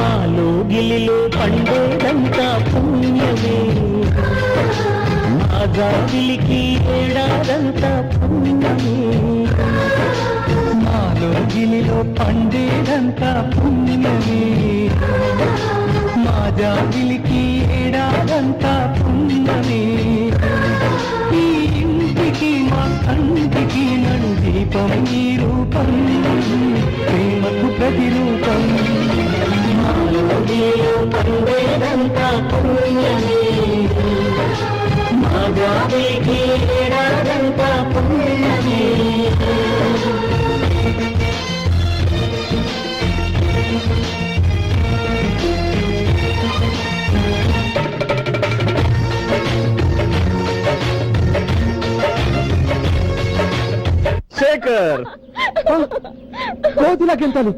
మాలో గిలిలో పండేదంతా పుణ్యమే, మా జాబిలికి ఏడాదంతా పుణ్యమే. మాలో గిలిలో పండేదంతా పుణ్యమే, మా జాబిలికి ఏడాదంతా పుణ్యమే. ఈ ఇంటికి మా కంటికి నడు దీపం ఈ రూపం, ప్రేమకు ప్రతిరూపం. మాలో గిలిలో పండేదంతా పుణ్యమే, మా జాబిలికి ఏడాదంతా పుణ్యమే. శేఖర్ కోతులకెళ్తాను.